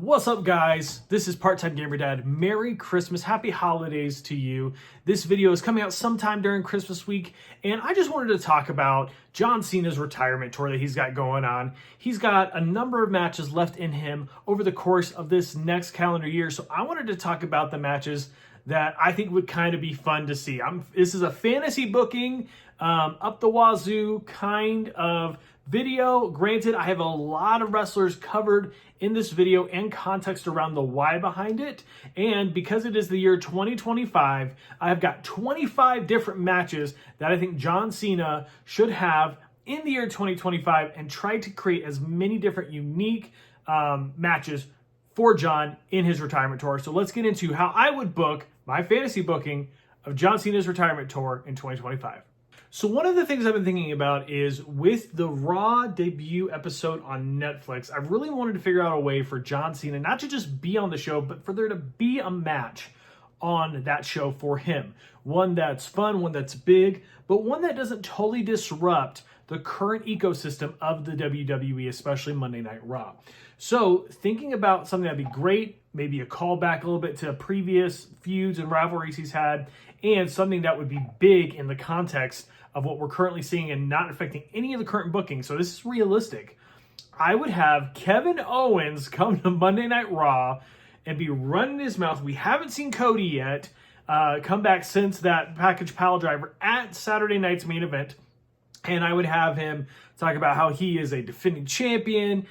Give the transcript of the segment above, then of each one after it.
What's up, guys? This is Part-Time Gamer Dad. Merry Christmas, Happy Holidays to you. This video is coming out sometime during Christmas week, and I just wanted to talk about John Cena's retirement tour that he's got going on. He's got a number of matches left in him over the course of this next calendar year, so I wanted to talk about the matches that I think would kind of be fun to see. This is a fantasy booking, up the wazoo kind of video. Granted, I have a lot of wrestlers covered in this video and context around the why behind it. And because it is the year 2025, I've got 25 different matches that I think John Cena should have in the year 2025 and try to create as many different unique matches for John in his retirement tour. So let's get into how I would book my fantasy booking of John Cena's retirement tour in 2025. So one of the things I've been thinking about is with the Raw debut episode on Netflix, I really wanted to figure out a way for John Cena not to just be on the show, but for there to be a match on that show for him. One that's fun, one that's big, but one that doesn't totally disrupt the current ecosystem of the WWE, especially Monday Night Raw. So thinking about something that'd be great, maybe a callback a little bit to previous feuds and rivalries he's had, and something that would be big in the context of what we're currently seeing and not affecting any of the current bookings. So this is realistic. I would have Kevin Owens come to Monday Night Raw and be running his mouth. We haven't seen Cody yet come back since that package pile driver at Saturday night's main event. And I would have him talk about how he is a defending champion.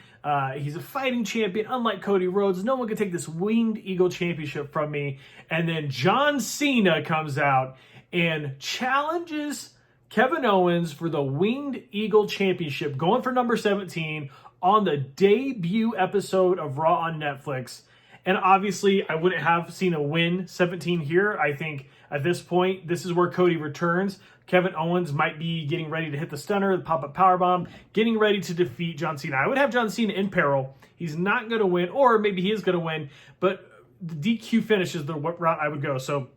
He's a fighting champion. Unlike Cody Rhodes, no one can take this Winged Eagle championship from me. And then John Cena comes out and challenges Kevin Owens for the Winged Eagle championship, going for number 17 on the debut episode of Raw on Netflix. And obviously, I wouldn't have Cena win 17 here. I think at this point, this is where Cody returns. Kevin Owens might be getting ready to hit the stunner, the pop-up powerbomb, getting ready to defeat John Cena. I would have John Cena in peril. He's not going to win, or maybe he is going to win, but the DQ finish is the route I would go. So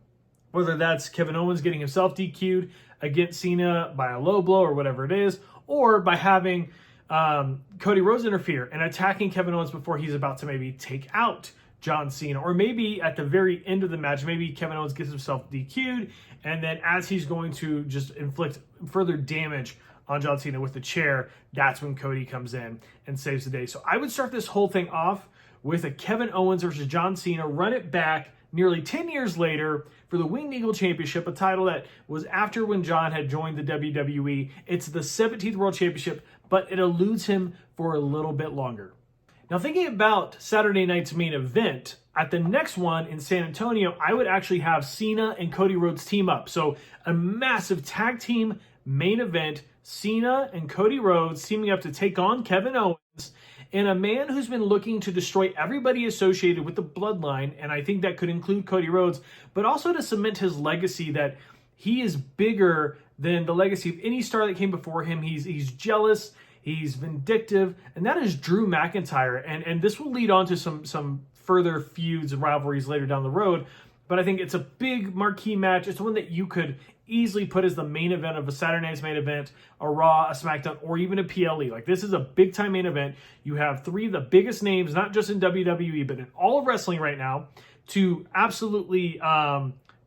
whether that's Kevin Owens getting himself DQ'd against Cena by a low blow or whatever it is, or by having Cody Rhodes interfere and attacking Kevin Owens before he's about to maybe take out John Cena, or maybe at the very end of the match, maybe Kevin Owens gets himself DQ'd, and then as he's going to just inflict further damage on John Cena with the chair, that's when Cody comes in and saves the day. So I would start this whole thing off with a Kevin Owens versus John Cena, run it back nearly 10 years later for the Winged Eagle Championship, a title that was after when John had joined the WWE. It's the 17th World Championship, but it eludes him for a little bit longer. Now, thinking about Saturday night's main event, at the next one in San Antonio, I would actually have Cena and Cody Rhodes team up. So a massive tag team main event, Cena and Cody Rhodes teaming up to take on Kevin Owens, and a man who's been looking to destroy everybody associated with the bloodline, and I think that could include Cody Rhodes, but also to cement his legacy that he is bigger than the legacy of any star that came before him. He's jealous, he's vindictive, and that is Drew McIntyre. And this will lead on to some further feuds and rivalries later down the road, but I think it's a big marquee match. It's one that you could easily put as the main event of a Saturday night's main event, a Raw, a SmackDown, or even a PLE. Like, this is a big time main event. You have three of the biggest names, not just in WWE, but in all of wrestling right now, to absolutely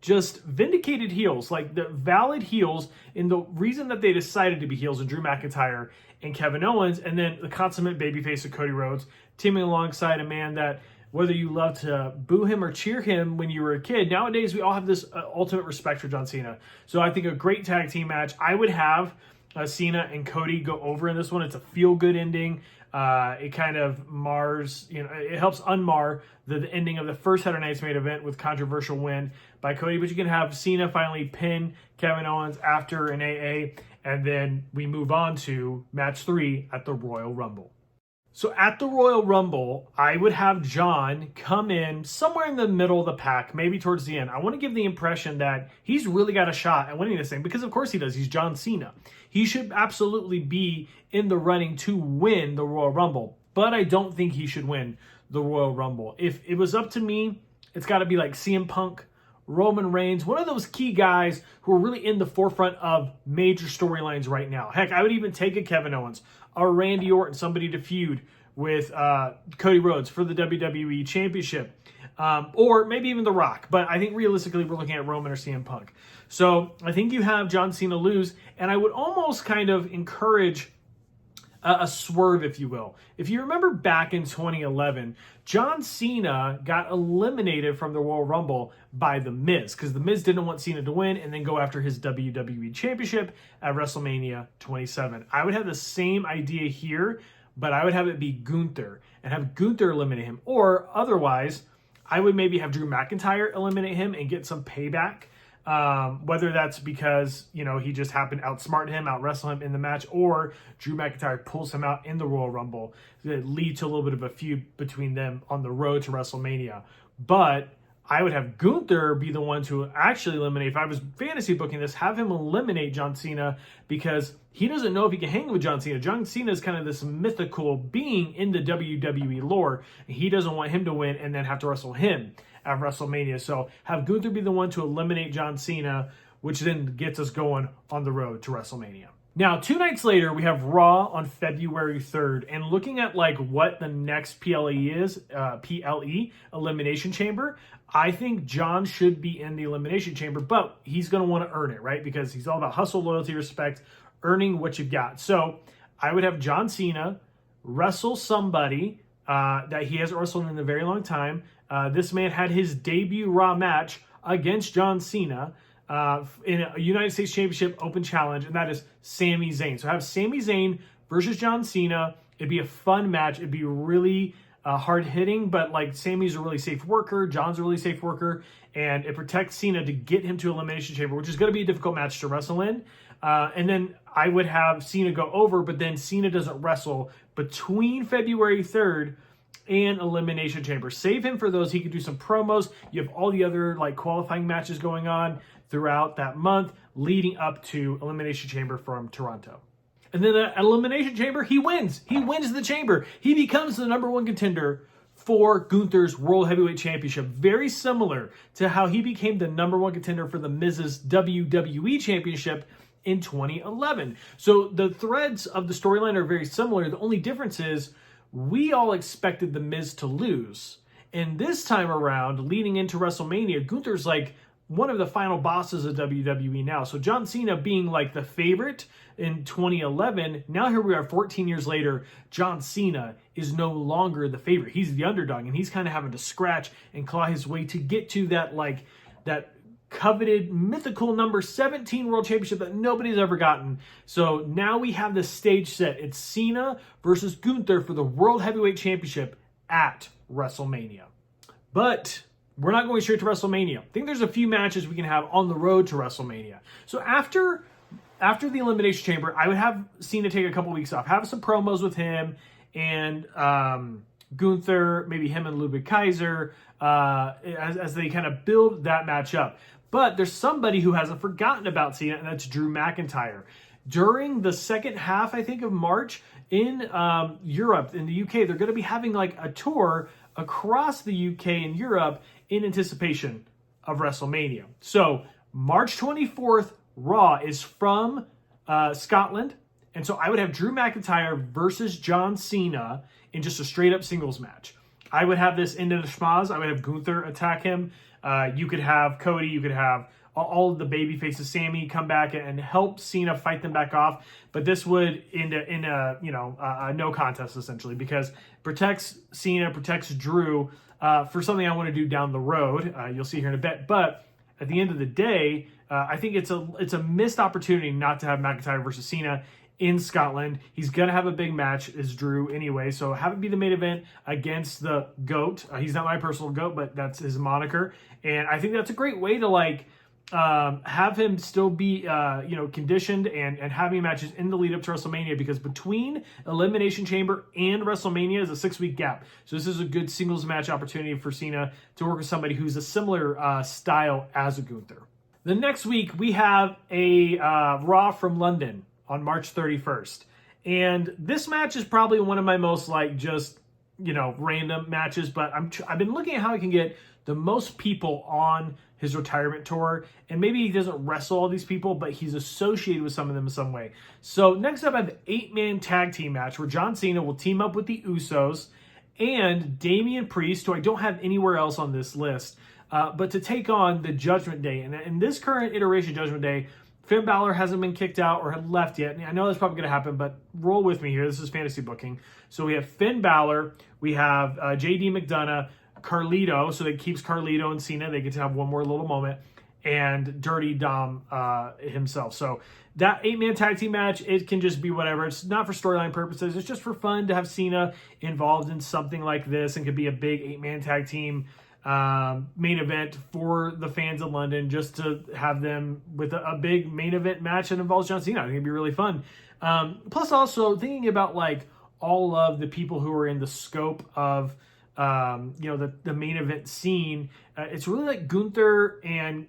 just vindicated heels, like the valid heels in the reason that they decided to be heels, in Drew McIntyre and Kevin Owens, and then the consummate babyface of Cody Rhodes, teaming alongside a man that, whether you love to boo him or cheer him when you were a kid, nowadays we all have this ultimate respect for John Cena. So I think a great tag team match. I would have Cena and Cody go over in this one. It's a feel-good ending. It kind of mars, it helps unmar the ending of the first Saturday night's main event with controversial win by Cody. But you can have Cena finally pin Kevin Owens after an AA, and then we move on to match 3 at the Royal Rumble. So at the Royal Rumble, I would have John come in somewhere in the middle of the pack, maybe towards the end. I want to give the impression that he's really got a shot at winning this thing, because of course he does. He's John Cena. He should absolutely be in the running to win the Royal Rumble, but I don't think he should win the Royal Rumble. If it was up to me, it's got to be like CM Punk, Roman Reigns, one of those key guys who are really in the forefront of major storylines right now. Heck, I would even take a Kevin Owens, a Randy Orton, somebody to feud with Cody Rhodes for the WWE Championship. Or maybe even The Rock. But I think realistically, we're looking at Roman or CM Punk. So I think you have John Cena lose, and I would almost kind of encourage a swerve, if you will. If you remember back in 2011, John Cena got eliminated from the Royal Rumble by The Miz because The Miz didn't want Cena to win and then go after his WWE Championship at WrestleMania 27. I would have the same idea here, but I would have it be Gunther and have Gunther eliminate him. Or otherwise, I would maybe have Drew McIntyre eliminate him and get some payback. Whether that's because, he just happened to outsmart him, out-wrestle him in the match, or Drew McIntyre pulls him out in the Royal Rumble that lead to a little bit of a feud between them on the road to WrestleMania. But I would have Gunther be the one to actually eliminate. If I was fantasy booking this, have him eliminate John Cena because he doesn't know if he can hang with John Cena. John Cena is kind of this mythical being in the WWE lore. And he doesn't want him to win and then have to wrestle him at WrestleMania. So have Gunther be the one to eliminate John Cena, which then gets us going on the road to WrestleMania. Now, 2 nights later, we have Raw on February 3rd. And looking at what the next PLE is, PLE, Elimination Chamber, I think John should be in the Elimination Chamber, but he's going to want to earn it, right? Because he's all about hustle, loyalty, respect, earning what you've got. So I would have John Cena wrestle somebody that he hasn't wrestled in a very long time. This man had his debut Raw match against John Cena in a United States Championship Open Challenge, and that is Sami Zayn. So have Sami Zayn versus John Cena. It'd be a fun match. It'd be really hard-hitting, but Sami's a really safe worker. John's a really safe worker, and it protects Cena to get him to Elimination Chamber, which is going to be a difficult match to wrestle in. And then I would have Cena go over, but then Cena doesn't wrestle between February 3rd and Elimination Chamber. Save him for those. He could do some promos. You have all the other qualifying matches going on throughout that month leading up to Elimination Chamber from Toronto. And then at Elimination Chamber, he wins. He wins the chamber. He becomes the #1 contender for Gunther's World Heavyweight Championship. Very similar to how he became the #1 contender for the Miz's WWE Championship in 2011. So the threads of the storyline are very similar. The only difference is we all expected the Miz to lose. And this time around, leading into WrestleMania, Gunther's one of the final bosses of WWE now. So John Cena being the favorite in 2011, now here we are 14 years later, John Cena is no longer the favorite. He's the underdog, and he's kind of having to scratch and claw his way to get to that that coveted mythical number 17 world championship that nobody's ever gotten. So now we have the stage set. It's Cena versus Gunther for the World Heavyweight Championship at WrestleMania. But we're not going straight to WrestleMania. I think there's a few matches we can have on the road to WrestleMania. So after the Elimination Chamber, I would have Cena take a couple weeks off, have some promos with him and Gunther, maybe him and Ludwig Kaiser, as they kind of build that match up. But there's somebody who hasn't forgotten about Cena, and that's Drew McIntyre. During the second half, I think, of March in Europe, in the UK, they're going to be having a tour across the UK and Europe in anticipation of WrestleMania. So March 24th, Raw is from Scotland. And so I would have Drew McIntyre versus John Cena in just a straight-up singles match. I would have this into the schmaz. I would have Gunther attack him. You could have Cody. You could have all of the baby faces, Sami, come back and help Cena fight them back off. But this would end in a no contest, essentially, because protects Cena, protects Drew for something I want to do down the road. You'll see here in a bit. But at the end of the day, I think it's a missed opportunity not to have McIntyre versus Cena in Scotland. He's going to have a big match as Drew anyway, so have it be the main event against the GOAT. He's not my personal GOAT, but that's his moniker. And I think that's a great way to have him still be conditioned and having matches in the lead up to WrestleMania, because between Elimination Chamber and WrestleMania is a 6-week gap. So this is a good singles match opportunity for Cena to work with somebody who's a similar style as a Gunther. The next week we have a Raw from London on March 31st. And this match is probably one of my most random matches, but I've been looking at how I can get the most people on his retirement tour, and maybe he doesn't wrestle all these people, but he's associated with some of them in some way. So next up, I have an 8-man tag team match where John Cena will team up with the Usos and Damian Priest, who I don't have anywhere else on this list, but to take on the Judgment Day. And in this current iteration of Judgment Day, Finn Balor hasn't been kicked out or had left yet. And I know that's probably going to happen, but roll with me here. This is fantasy booking. So we have Finn Balor, we have JD McDonough, Carlito, so that keeps Carlito and Cena. They get to have one more little moment, and Dirty Dom himself. So that 8-man tag team match, it can just be whatever. It's not for storyline purposes. It's just for fun to have Cena involved in something like this, and could be a big 8-man tag team main event for the fans of London, just to have them with a big main event match that involves John Cena. I think it'd be really fun. Plus also thinking about like all of the people who are in the scope of the main event scene. It's really like Gunther and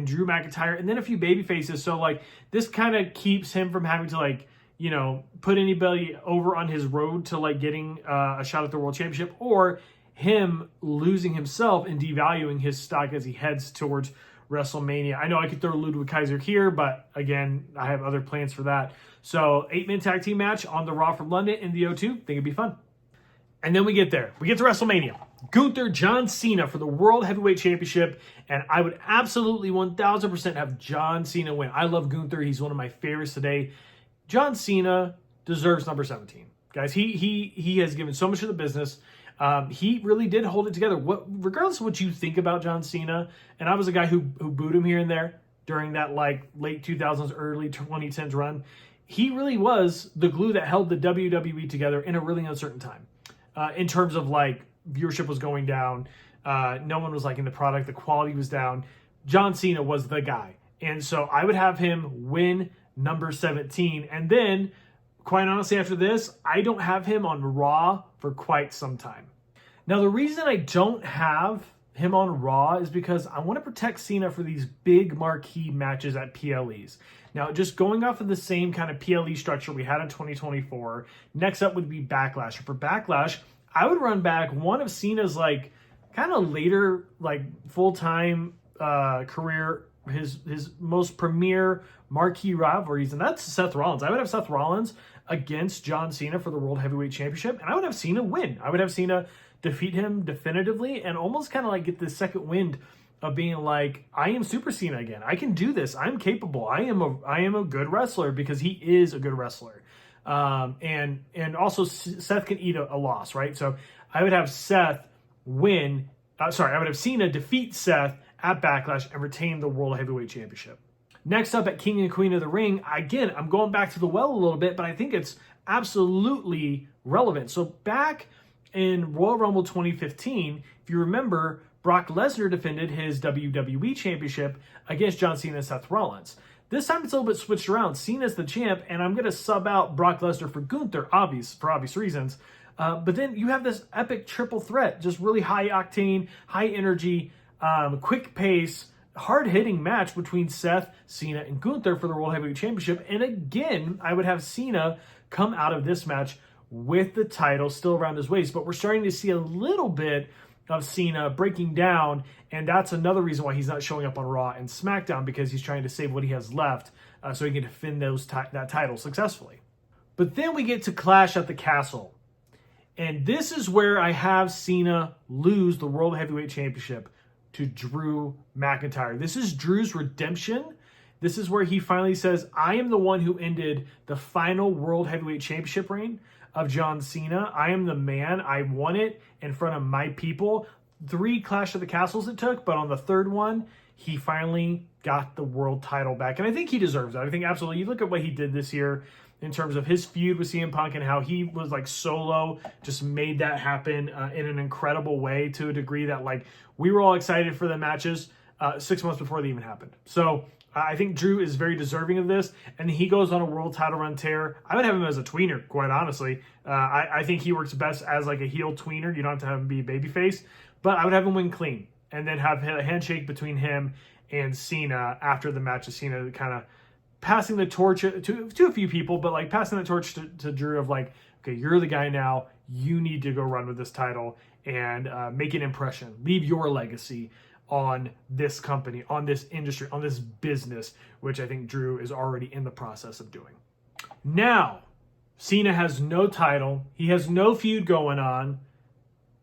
Drew McIntyre, and then a few baby faces. So like this kind of keeps him from having to like, put anybody over on his road to like getting a shot at the world championship, or him losing himself and devaluing his stock as he heads towards WrestleMania. I know I could throw Ludwig Kaiser here, but again, I have other plans for that. So 8-man tag team match on the Raw from London in the O2. Think it'd be fun. And then we get there. We get to WrestleMania. Gunther, John Cena for the World Heavyweight Championship. And I would absolutely 1000% have John Cena win. I love Gunther. He's one of my favorites today. John Cena deserves number 17. Guys, he has given so much to the business. He really did hold it together. Regardless of what you think about John Cena, and I was a guy who booed him here and there during that like late 2000s, early 2010s run, he really was the glue that held the WWE together in a really uncertain time. In terms of like viewership was going down, no one was liking the product, the quality was down. John Cena was the guy, and so I would have him win number 17. And then, quite honestly, after this, I don't have him on Raw for quite some time. Now, the reason I don't have him on Raw is because I want to protect Cena for these big marquee matches at PLEs. Now, just going off of the same kind of PLE structure we had in 2024, next up would be Backlash. For Backlash, I would run back one of Cena's like kind of later like full-time career, his most premier marquee rivalries, and that's Seth Rollins. I would have Seth Rollins against John Cena for the World Heavyweight Championship, and I would have Cena win. I would have Cena defeat him definitively and almost kind of like get the second wind of being like, I am Super Cena again. I can do this. I'm capable. I am a good wrestler, because he is a good wrestler. And also Seth can eat a loss, right? So I would have Seth win. I would have Cena defeat Seth at Backlash and retain the World Heavyweight Championship. Next up at King and Queen of the Ring, again, I'm going back to the well a little bit, but I think it's absolutely relevant. So back in Royal Rumble 2015, if you remember, Brock Lesnar defended his WWE Championship against John Cena and Seth Rollins. This time it's a little bit switched around. Cena's the champ, and I'm going to sub out Brock Lesnar for Gunther, for obvious reasons. But then you have this epic triple threat, just really high octane, high energy, quick pace, hard-hitting match between Seth, Cena, and Gunther for the World Heavyweight Championship. And again, I would have Cena come out of this match with the title still around his waist. But we're starting to see a little bit of Cena breaking down, and that's another reason why he's not showing up on Raw and SmackDown, because he's trying to save what he has left so he can defend that title successfully. But then we get to Clash at the Castle. And this is where I have Cena lose the World Heavyweight Championship to Drew McIntyre. This is Drew's redemption. This is where he finally says, I am the one who ended the final World Heavyweight Championship reign of John Cena. I am the man. I won it in front of my people. 3 Clash of the Castles it took, but on the third one, he finally got the world title back. And I think he deserves that. I think absolutely. You look at what he did this year in terms of his feud with CM Punk and how he was like solo, just made that happen in an incredible way, to a degree that like we were all excited for the matches 6 months before they even happened. So I think Drew is very deserving of this, and he goes on a world title run tear. I would have him as a tweener, quite honestly. I think he works best as like a heel tweener. You don't have to have him be a babyface, but I would have him win clean, and then have a handshake between him and Cena after the match of Cena kind of passing the torch to a few people, but like passing the torch to Drew of like, okay, you're the guy now. You need to go run with this title and make an impression, leave your legacy on this company, on this industry, on this business, which I think Drew is already in the process of doing. Now, Cena has no title. He has no feud going on,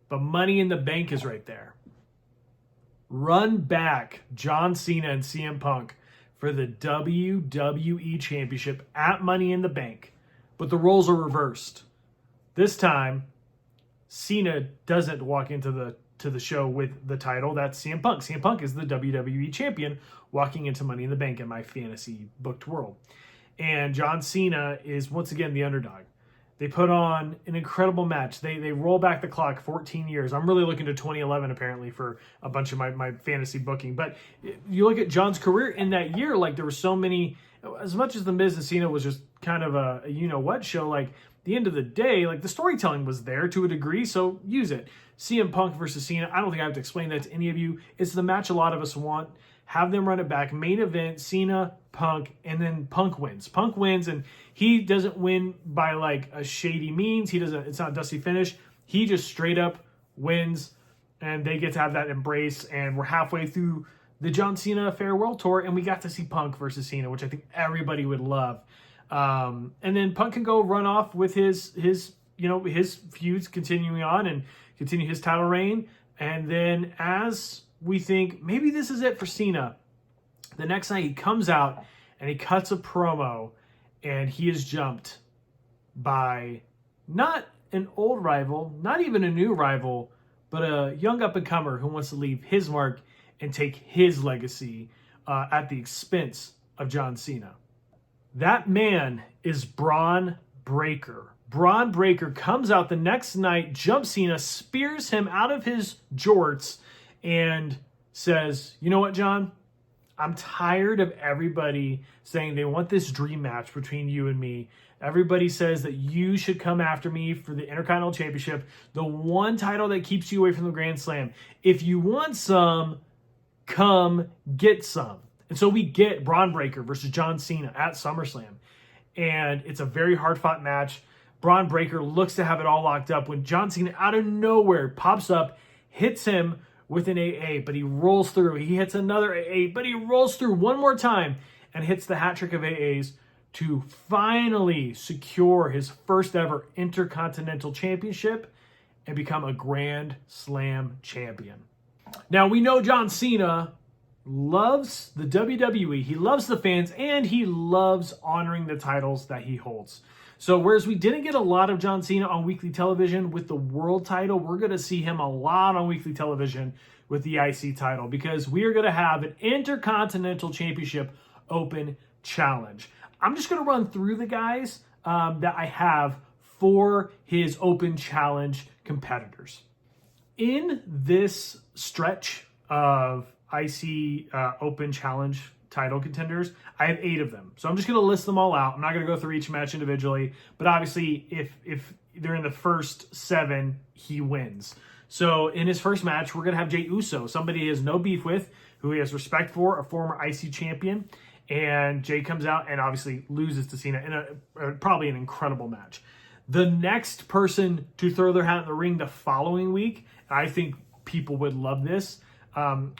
but Money in the Bank is right there. Run back John Cena and CM Punk for the WWE Championship at Money in the Bank. But the roles are reversed. This time, Cena doesn't walk into the show with the title. That's CM Punk. CM Punk is the WWE Champion walking into Money in the Bank in my fantasy booked world. And John Cena is once again the underdog. They put on an incredible match. They roll back the clock 14 years. I'm really looking to 2011 apparently for a bunch of my fantasy booking. But you look at John's career in that year, like there were so many, as much as The Miz and Cena was just kind of a you-know-what show, like at the end of the day, like the storytelling was there to a degree, so use it. CM Punk versus Cena, I don't think I have to explain that to any of you. It's the match a lot of us want. Have them run it back. Main event, Cena, Punk, and then Punk wins. Punk wins, and he doesn't win by like a shady means. It's not a dusty finish. He just straight up wins, and they get to have that embrace. And we're halfway through the John Cena Farewell Tour, and we got to see Punk versus Cena, which I think everybody would love. And then Punk can go run off with his feuds continuing on and continue his title reign. And then as we think maybe this is it for Cena, the next night he comes out and he cuts a promo, and he is jumped by not an old rival, not even a new rival, but a young up-and-comer who wants to leave his mark and take his legacy at the expense of John Cena. That man is Braun Breaker. Braun Breaker comes out the next night, jumps Cena, spears him out of his jorts, and says, you know what, John? I'm tired of everybody saying they want this dream match between you and me. Everybody says that you should come after me for the Intercontinental Championship, the one title that keeps you away from the Grand Slam. If you want some, come get some. And so we get Braun Breaker versus John Cena at SummerSlam. And it's a very hard-fought match. Braun Breaker looks to have it all locked up when John Cena out of nowhere pops up, hits him with an AA, but he rolls through. He hits another AA, but he rolls through one more time and hits the hat trick of AAs to finally secure his first ever Intercontinental Championship and become a Grand Slam champion. Now, we know John Cena loves the WWE. He loves the fans, and he loves honoring the titles that he holds. So whereas we didn't get a lot of John Cena on weekly television with the world title, we're going to see him a lot on weekly television with the IC title, because we are going to have an Intercontinental Championship Open Challenge. I'm just going to run through the guys that I have for his Open Challenge competitors. In this stretch of IC Open Challenge title contenders, I have 8 of them. So I'm just going to list them all out. I'm not going to go through each match individually, but obviously if they're in the first 7, he wins. So in his first match, we're going to have Jey Uso, somebody he has no beef with, who he has respect for, a former IC champion. And Jey comes out and obviously loses to Cena in probably an incredible match. The next person to throw their hat in the ring the following week, I think people would love this,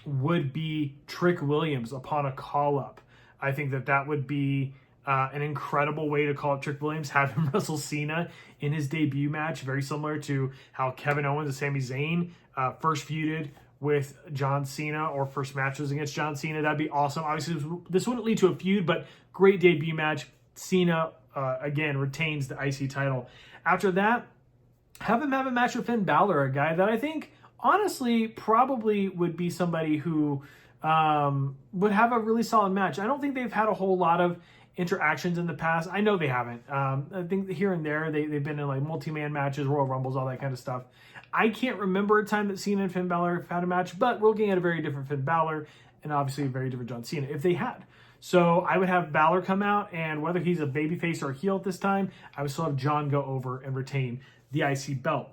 would be Trick Williams upon a call-up. I think that would be an incredible way to call up Trick Williams, have him wrestle Cena in his debut match, very similar to how Kevin Owens and Sami Zayn first feuded with John Cena, or first matches against John Cena. That'd be awesome. Obviously, this wouldn't lead to a feud, but great debut match. Cena, again, retains the IC title. After that, have him have a match with Finn Balor, a guy that I think honestly probably would be somebody who would have a really solid match. I don't think they've had a whole lot of interactions in the past. I know they haven't. I think here and there they've been in like multi-man matches, Royal Rumbles, all that kind of stuff. I can't remember a time that Cena and Finn Balor have had a match, but we're looking at a very different Finn Balor and obviously a very different John Cena if they had. So I would have Balor come out, and whether he's a babyface or a heel at this time, I would still have John go over and retain the IC belt.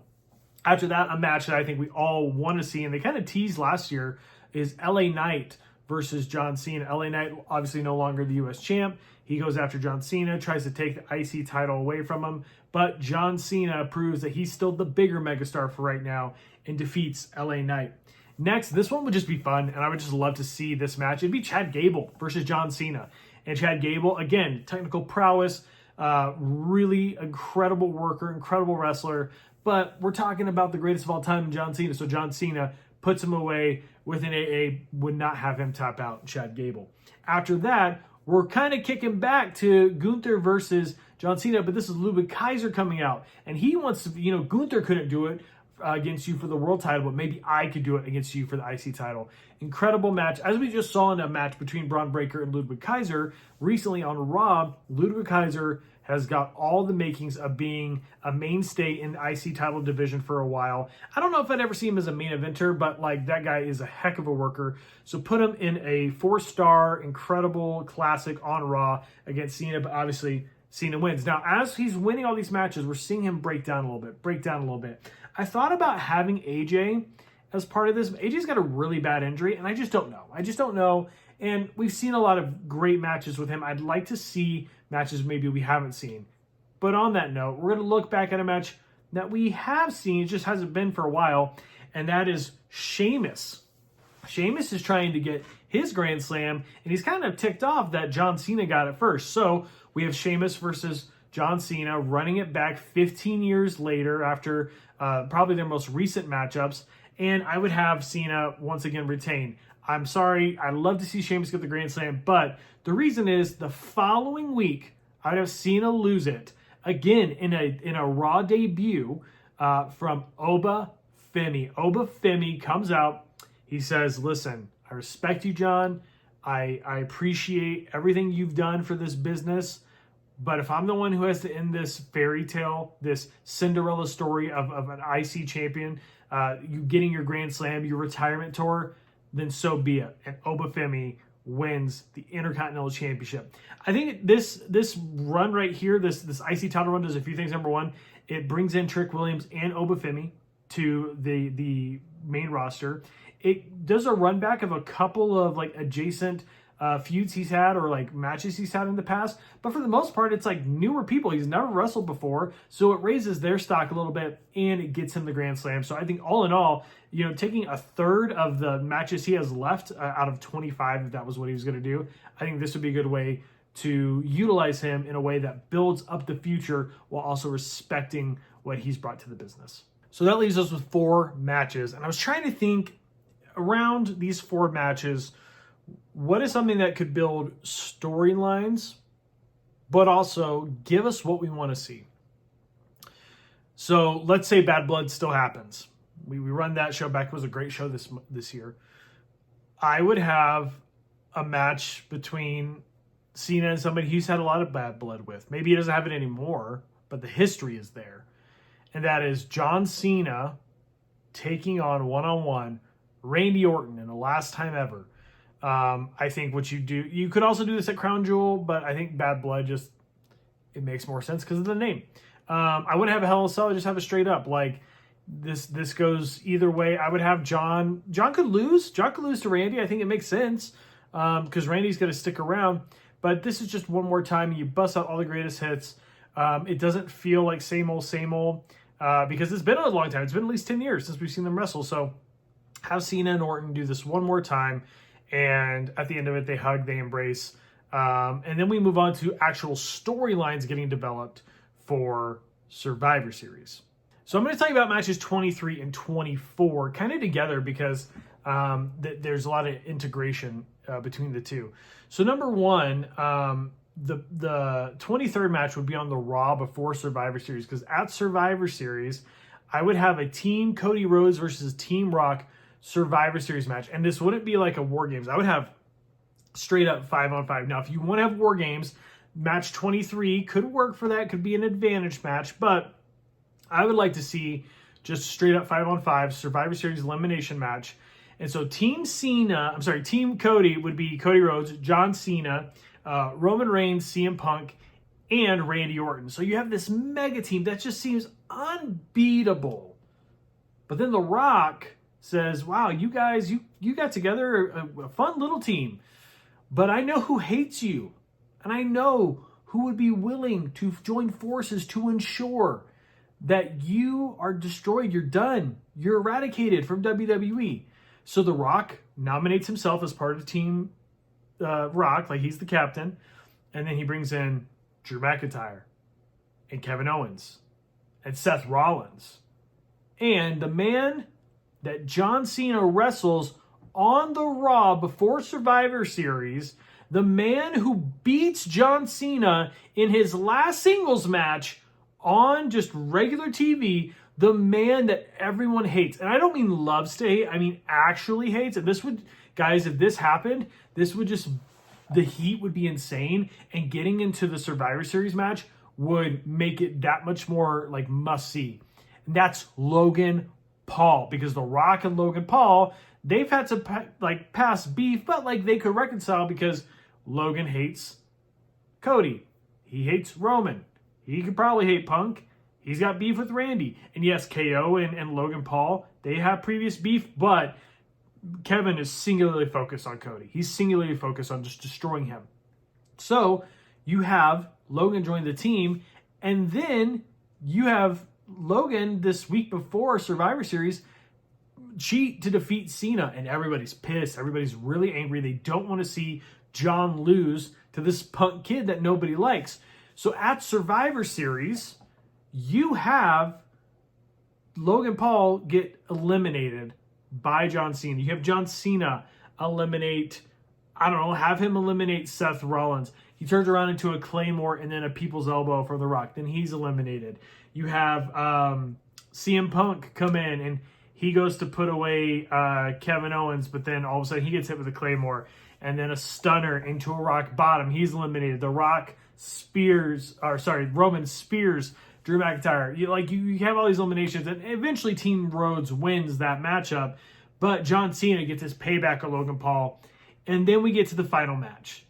After that, a match that I think we all want to see, and they kind of teased last year, is LA Knight versus John Cena. LA Knight, obviously no longer the US champ. He goes after John Cena, tries to take the IC title away from him, but John Cena proves that he's still the bigger megastar for right now and defeats LA Knight. Next, this one would just be fun, and I would just love to see this match. It'd be Chad Gable versus John Cena. And Chad Gable, again, technical prowess, really incredible worker, incredible wrestler. But we're talking about the greatest of all time, John Cena. So John Cena puts him away with an AA, would not have him tap out Chad Gable. After that, we're kind of kicking back to Gunther versus John Cena, but this is Ludwig Kaiser coming out. And he wants to, Gunther couldn't do it against you for the world title, but maybe I could do it against you for the IC title. Incredible match. As we just saw in a match between Braun Breaker and Ludwig Kaiser, recently on Raw, Ludwig Kaiser has got all the makings of being a mainstay in the IC title division for a while. I don't know if I'd ever see him as a main eventer, but that guy is a heck of a worker. So put him in a 4-star, incredible classic on Raw against Cena, but obviously Cena wins. Now, as he's winning all these matches, we're seeing him break down a little bit. I thought about having AJ as part of this. AJ's got a really bad injury, and I just don't know. And we've seen a lot of great matches with him. I'd like to see matches maybe we haven't seen. But on that note, we're going to look back at a match that we have seen. It just hasn't been for a while, and that is Sheamus. Sheamus is trying to get his Grand Slam, and he's kind of ticked off that John Cena got it first. So we have Sheamus versus John Cena running it back 15 years later after probably their most recent matchups. And I would have Cena once again retain. I'm sorry, I'd love to see Sheamus get the Grand Slam, but the reason is the following week, I'd have Cena lose it again in a Raw debut from Oba Femi. Oba Femi comes out. He says, listen, I respect you, John. I appreciate everything you've done for this business. But if I'm the one who has to end this fairy tale, this Cinderella story of an IC champion, you getting your Grand Slam, your retirement tour, then so be it. And Oba Femi wins the Intercontinental Championship. I think this run right here, this IC title run does a few things. Number one, it brings in Trick Williams and Oba Femi to the main roster. It does a run back of a couple of adjacent feuds he's had or matches he's had in the past, but for the most part it's newer people he's never wrestled before, so it raises their stock a little bit and it gets him the Grand Slam. So I think all in all, taking a third of the matches he has left out of 25, if that was what he was going to do, I think this would be a good way to utilize him in a way that builds up the future while also respecting what he's brought to the business. So that leaves us with 4 matches, and I was trying to think around these 4 matches, what is something that could build storylines, but also give us what we want to see? So let's say Bad Blood still happens. We run that show back. It was a great show this year. I would have a match between Cena and somebody he's had a lot of bad blood with. Maybe he doesn't have it anymore, but the history is there. And that is John Cena taking on one-on-one Randy Orton in the last time ever. I think what you do, you could also do this at Crown Jewel, but I think Bad Blood it makes more sense because of the name. I wouldn't have a Hell in a Cell, I just have a straight up. This goes either way. I would have John could lose. John could lose to Randy. I think it makes sense because Randy's going to stick around. But this is just one more time. You bust out all the greatest hits. It doesn't feel like same old because it's been a long time. It's been at least 10 years since we've seen them wrestle. So have Cena and Orton do this one more time. And at the end of it, they hug, they embrace. And then we move on to actual storylines getting developed for Survivor Series. So I'm going to tell you about matches 23 and 24 kind of together because there's a lot of integration between the two. So number one, the 23rd match would be on the Raw before Survivor Series, because at Survivor Series, I would have a Team Cody Rhodes versus Team Rock Survivor Series match. And this wouldn't be like a War Games. I would have straight up 5-on-5. Now, if you want to have War Games, match 23 could work for that, could be an advantage match, but I would like to see just straight up 5-on-5 Survivor Series elimination match. And so Team Cody would be Cody Rhodes, John Cena, Roman Reigns, CM Punk, and Randy Orton. So you have this mega team that just seems unbeatable. But then The Rock says, wow, you guys, you got together a fun little team. But I know who hates you. And I know who would be willing to join forces to ensure that you are destroyed. You're done. You're eradicated from WWE. So The Rock nominates himself as part of Team Rock, like he's the captain. And then he brings in Drew McIntyre and Kevin Owens and Seth Rollins. And the man that John Cena wrestles on the Raw before Survivor Series, the man who beats John Cena in his last singles match on just regular TV, the man that everyone hates. And I don't mean loves to hate, I mean actually hates. And this would, guys, if this happened, this would just, the heat would be insane. And getting into the Survivor Series match would make it that much more like must see. And that's Logan Paul, because The Rock and Logan Paul, they've had some like past beef, but like they could reconcile because Logan hates Cody. He hates Roman. He could probably hate Punk. He's got beef with Randy. And yes, KO and Logan Paul, they have previous beef, but Kevin is singularly focused on Cody. He's singularly focused on just destroying him. So you have Logan join the team, and then you have Logan this week before Survivor Series cheat to defeat Cena, and everybody's pissed. Everybody's really angry. They don't want to see John lose to this Punk kid that nobody likes. So at Survivor Series, you have Logan Paul get eliminated by John Cena. You have John Cena eliminate, have him eliminate Seth Rollins. He turns around into a Claymore and then a People's Elbow for The Rock. Then he's eliminated. You have CM Punk come in and he goes to put away Kevin Owens, but then all of a sudden he gets hit with a Claymore and then a stunner into a Rock Bottom. He's eliminated. The Rock Roman spears Drew McIntyre. You have all these eliminations, and eventually Team Rhodes wins that matchup, but John Cena gets his payback on Logan Paul. And then we get to the final match.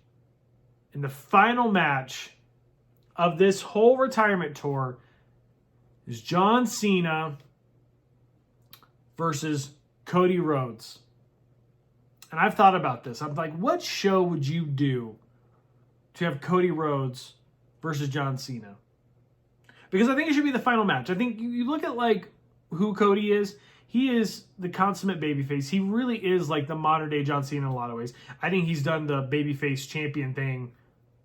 And the final match of this whole retirement tour is John Cena versus Cody Rhodes. And I've thought about this. I'm like, what show would you do to have Cody Rhodes versus John Cena? Because I think it should be the final match. I think you look at like who Cody is. He is the consummate babyface. He really is like the modern day John Cena in a lot of ways. I think he's done the babyface champion thing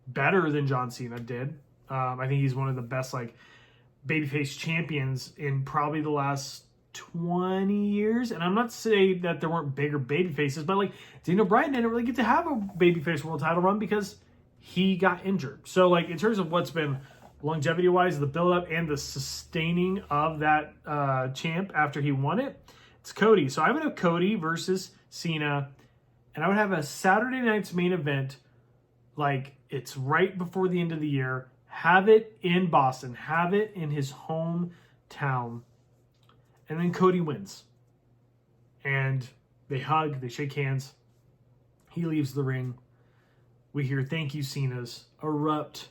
better than John Cena did. I think he's one of the best like babyface champions in probably the last 20 years. And I'm not saying that there weren't bigger babyfaces, but like Daniel Bryan didn't really get to have a babyface world title run because he got injured. So like in terms of what's been longevity wise, the build up and the sustaining of that champ after he won it, it's Cody. So I would have Cody versus Cena, and I would have a Saturday night's main event. Like it's right before the end of the year. Have it in Boston. Have it in his hometown. And then Cody wins. And they hug. They shake hands. He leaves the ring. We hear thank you Cena's erupt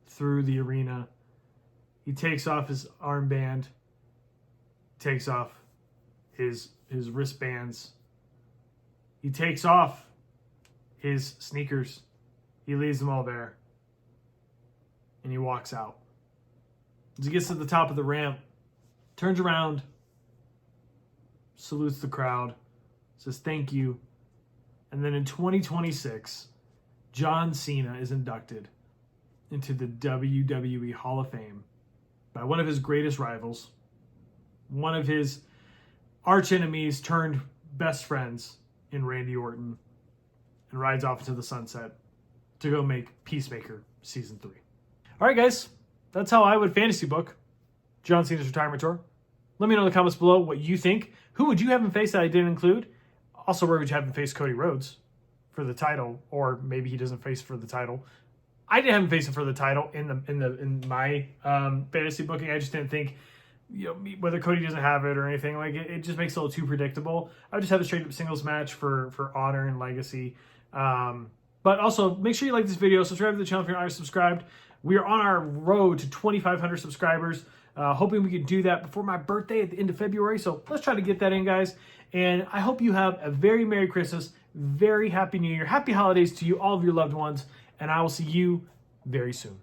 through the arena. He takes off his armband. Takes off his wristbands. He takes off his sneakers. He leaves them all there. And he walks out. As he gets to the top of the ramp, turns around, salutes the crowd, says thank you. And then in 2026, John Cena is inducted into the WWE Hall of Fame by one of his greatest rivals, one of his arch enemies turned best friends in Randy Orton, and rides off into the sunset to go make Peacemaker Season 3. All right, guys, that's how I would fantasy book John Cena's retirement tour. Let me know in the comments below what you think. Who would you have him face that I didn't include? Also, where would you have him face Cody Rhodes for the title, or maybe he doesn't face for the title? I didn't have him face him for the title in my fantasy booking. I just didn't think, whether Cody doesn't have it or anything, like it just makes it a little too predictable. I would just have a straight up singles match for honor and legacy. But also make sure you like this video, subscribe to the channel if you're not already subscribed. We are on our road to 2,500 subscribers. Hoping we can do that before my birthday at the end of February. So let's try to get that in, guys. And I hope you have a very Merry Christmas, very Happy New Year, Happy Holidays to you, all of your loved ones. And I will see you very soon.